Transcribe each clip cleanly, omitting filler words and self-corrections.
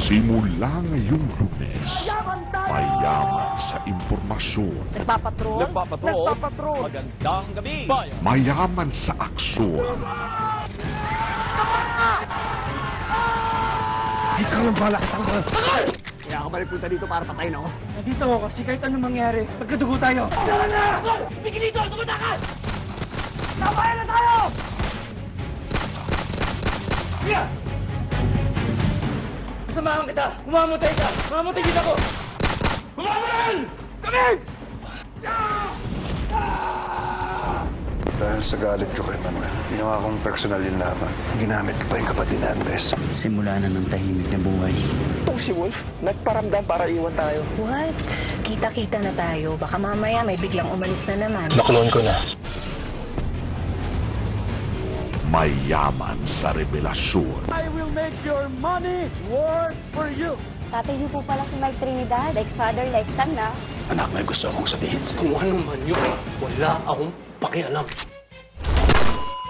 Simula ngayong Lunes, mayaman sa impormasyon, Nagpapatrol. Magandang gabi, bayan. mayaman sa aksyon. Ikaw lang bala kitang Kaya ako balik punta dito para patayin ako. Nandito ako kasi kahit anong mangyari, magkadugo tayo. Tara na! Bigil dito! Tumunta ka! Sabayan na tayo! Sige! Kasamahan kita! Kumamatay ka! Kumamatay kita ko! Bumabaran! Kami! Dahil sa galit ko kay Manuel, ginawa kong personal yung laban. Ginamit ko pa yung kapatid ni Andres. Simula na ng tahimik na buhay. Itong si Wolf, nagparamdam para iwan tayo. What? Kita-kita na tayo. Baka mamaya may biglang umalis na naman. Naklon ko na. Mayaman sa revelasyon. I will make your money work for you. Tatay niyo po pala si Mike Trinidad, like father, like son na. Anak, may gusto akong sabihin. Kung ano man yun, wala akong pakialam.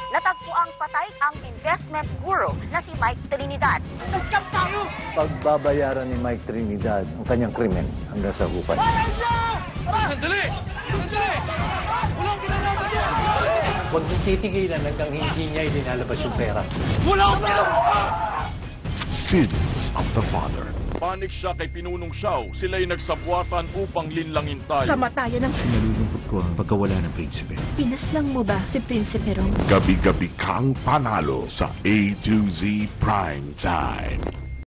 Natagpo ang patay ang investment guru na si Mike Trinidad. Nascam tayo! Pagbabayaran ni Mike Trinidad ang kanyang krimen hanggang sa hukay. Sandali! Sandali! Walang ginagawa niya! Huwag mong titigilan hanggang hindi niya ilinalabas yung pera. Wala akong ginagawa! Sins of the Father. Panik siya kay Pinunong Siaw. Sila'y nagsabwatan upang linlangin tayo. Kamatayan ng... Nalulungkot ko ang pagkawala ng prinsipe. Pinaslang mo ba si Prinsipe Rong? Gabi-gabi kang panalo sa A to Z Prime Time.